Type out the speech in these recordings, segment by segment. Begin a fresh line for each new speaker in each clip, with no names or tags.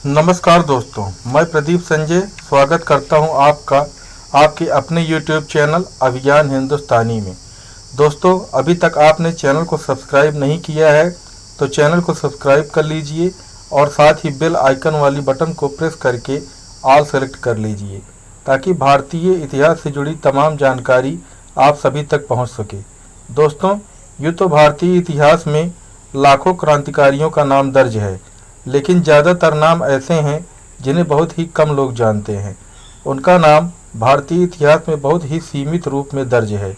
नमस्कार दोस्तों, मैं प्रदीप संजय स्वागत करता हूं आपका आपके अपने YouTube चैनल अभियान हिंदुस्तानी में। दोस्तों, अभी तक आपने चैनल को सब्सक्राइब नहीं किया है तो चैनल को सब्सक्राइब कर लीजिए और साथ ही बेल आइकन वाली बटन को प्रेस करके ऑल सेलेक्ट कर लीजिए ताकि भारतीय इतिहास से जुड़ी तमाम जानकारी आप सभी तक पहुंच सके। दोस्तों, यूँ तो भारतीय इतिहास में लाखों क्रांतिकारियों का नाम दर्ज है, लेकिन ज़्यादातर नाम ऐसे हैं जिन्हें बहुत ही कम लोग जानते हैं। उनका नाम भारतीय इतिहास में बहुत ही सीमित रूप में दर्ज है।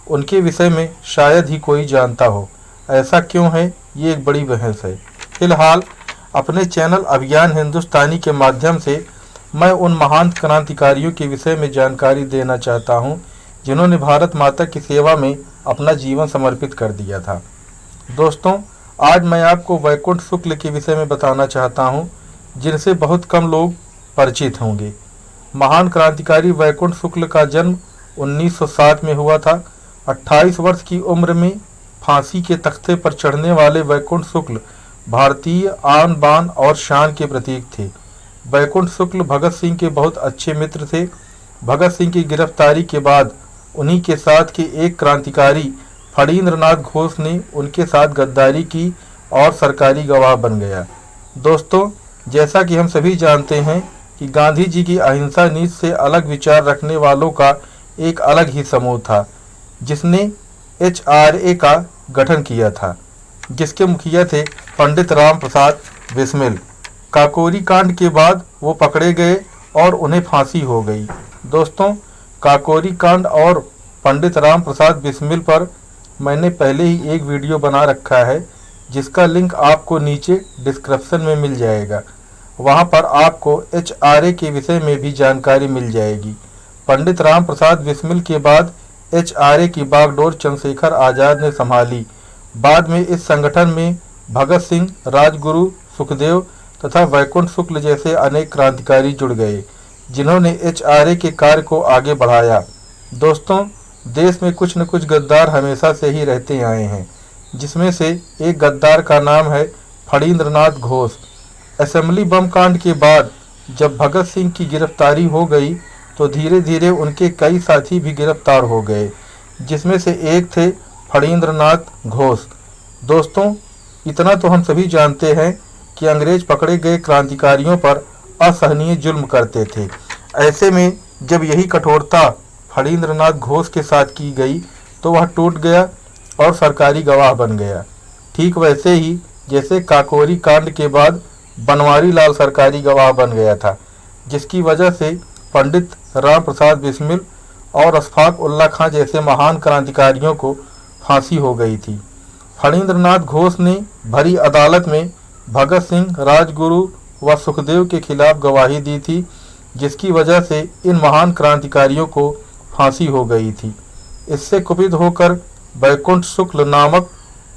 उनके विषय में शायद ही कोई जानता हो। ऐसा क्यों है, ये एक बड़ी बहस है। फिलहाल अपने चैनल अभियान हिंदुस्तानी के माध्यम से मैं उन महान क्रांतिकारियों के विषय में जानकारी देना चाहता हूँ जिन्होंने भारत माता की सेवा में अपना जीवन समर्पित कर दिया था। दोस्तों, आज मैं आपको वैकुंठ शुक्ल के विषय में बताना चाहता हूं, जिनसे बहुत कम लोग परिचित होंगे। महान क्रांतिकारी वैकुंठ शुक्ल का जन्म 1907 में हुआ था। 28 वर्ष की उम्र में फांसी के तख्ते पर चढ़ने वाले वैकुंठ शुक्ल भारतीय आन बान और शान के प्रतीक थे। वैकुंठ शुक्ल भगत सिंह के बहुत अच्छे मित्र थे। भगत सिंह की गिरफ्तारी के बाद उन्हीं के साथ के एक क्रांतिकारी फणींद्रनाथ घोष ने उनके साथ गद्दारी की और सरकारी गवाह बन गया। दोस्तों, जैसा कि हम सभी जानते हैं कि गांधी जी की अहिंसा नीति से अलग विचार रखने वालों का एक अलग ही समूह था, जिसने HRA का गठन किया था, जिसके मुखिया थे पंडित राम प्रसाद बिस्मिल। काकोरी कांड के बाद वो पकड़े गए और उन्हें फांसी हो गई। दोस्तों, काकोरी कांड और पंडित राम प्रसाद बिस्मिल पर मैंने पहले ही एक वीडियो बना रखा है, जिसका लिंक आपको नीचे डिस्क्रिप्शन में मिल जाएगा। वहां पर आपको HRA के विषय में भी जानकारी मिल जाएगी। पंडित राम प्रसाद बिस्मिल के बाद HRA की बागडोर चंद्रशेखर आज़ाद ने संभाली। बाद में इस संगठन में भगत सिंह, राजगुरु, सुखदेव तथा वैकुंठ शुक्ल जैसे अनेक क्रांतिकारी जुड़ गए, जिन्होंने HRA के कार्य को आगे बढ़ाया। दोस्तों, देश में कुछ न कुछ गद्दार हमेशा से ही रहते आए हैं, जिसमें से एक गद्दार का नाम है फणींद्रनाथ घोष। असेंबली बम कांड के बाद जब भगत सिंह की गिरफ्तारी हो गई तो धीरे धीरे उनके कई साथी भी गिरफ्तार हो गए, जिसमें से एक थे फणींद्रनाथ घोष। दोस्तों, इतना तो हम सभी जानते हैं कि अंग्रेज पकड़े गए क्रांतिकारियों पर असहनीय जुल्म करते थे। ऐसे में जब यही कठोरता फणींद्रनाथ घोष के साथ की गई तो वह टूट गया और सरकारी गवाह बन गया। ठीक वैसे ही जैसे काकोरी कांड के बाद बनवारी लाल सरकारी गवाह बन गया था, जिसकी वजह से पंडित राम प्रसाद बिस्मिल और अशफाक उल्लाह खां जैसे महान क्रांतिकारियों को फांसी हो गई थी। फणींद्रनाथ घोष ने भरी अदालत में भगत सिंह, राजगुरु व सुखदेव के खिलाफ गवाही दी थी, जिसकी वजह से इन महान क्रांतिकारियों को फांसी हो गई थी। इससे कुपित होकर वैकुंठ शुक्ल नामक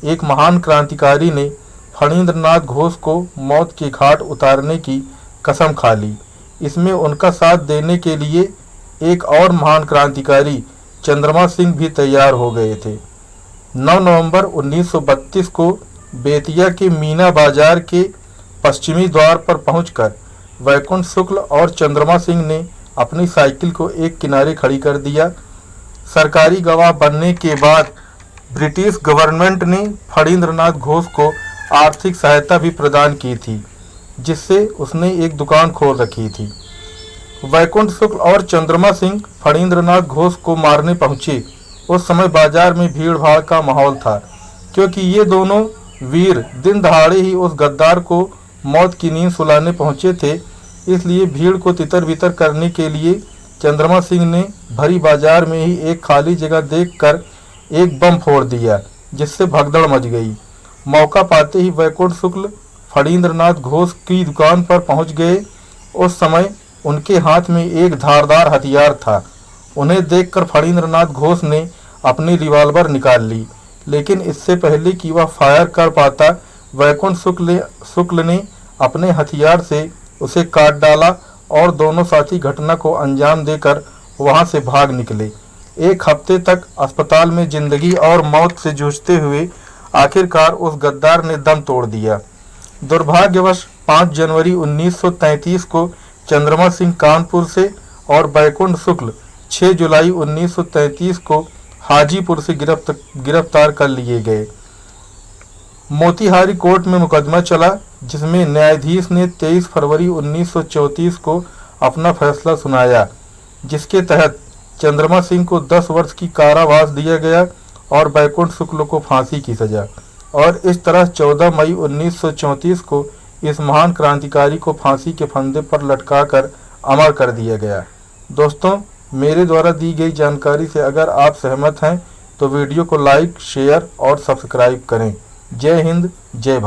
एक महान क्रांतिकारी ने फणींद्रनाथ घोष को मौत के घाट उतारने की कसम खा ली। इसमें उनका साथ देने के लिए एक और महान क्रांतिकारी चंद्रमा सिंह भी तैयार हो गए थे। 9 नवंबर 1932 को बेतिया के मीना बाजार के पश्चिमी द्वार पर पहुंचकर वैकुंठ शुक्ल और चंद्रमा सिंह ने अपनी साइकिल को एक किनारे खड़ी कर दिया। सरकारी गवाह बनने के बाद ब्रिटिश गवर्नमेंट ने फणींद्रनाथ घोष को आर्थिक सहायता भी प्रदान की थी, जिससे उसने एक दुकान खोल रखी थी। वैकुंठ शुक्ल और चंद्रमा सिंह फणींद्रनाथ घोष को मारने पहुंचे। उस समय बाजार में भीड़ भाड़ का माहौल था, क्योंकि ये दोनों वीर दिन दहाड़े ही उस गद्दार को मौत की नींद सुलाने पहुंचे थे। इसलिए भीड़ को तितर बितर करने के लिए चंद्रमा सिंह ने भरी बाजार में ही एक खाली जगह देखकर एक बम फोड़ दिया, जिससे भगदड़ मच गई। मौका पाते ही वैकुंठ शुक्ल फणींद्रनाथ घोष की दुकान पर पहुंच गए। उस समय उनके हाथ में एक धारदार हथियार था। उन्हें देखकर फणींद्रनाथ घोष ने अपनी रिवॉल्वर निकाल ली, लेकिन इससे पहले कि वह फायर कर पाता, वैकुंठ शुक्ल ने अपने हथियार से उसे काट डाला और दोनों साथी घटना को अंजाम देकर वहां से भाग निकले। एक हफ्ते तक अस्पताल में जिंदगी और मौत से जूझते हुए आखिरकार उस गद्दार ने दम तोड़ दिया। दुर्भाग्यवश 5 जनवरी 1933 को चंद्रमा सिंह कानपुर से और बैकुंठ शुक्ल 6 जुलाई 1933 को हाजीपुर से गिरफ्तार कर लिए गए। मोतिहारी कोर्ट में मुकदमा चला, जिसमें न्यायाधीश ने 23 फरवरी 1934 को अपना फैसला सुनाया, जिसके तहत चंद्रमा सिंह को 10 वर्ष की कारावास दिया गया और बैकुंठ शुक्ल को फांसी की सजा। और इस तरह 14 मई 1934 को इस महान क्रांतिकारी को फांसी के फंदे पर लटकाकर अमर कर दिया गया। दोस्तों, मेरे द्वारा दी गई जानकारी से अगर आप सहमत हैं तो वीडियो को लाइक, शेयर और सब्सक्राइब करें। जय हिंद, जय भारत।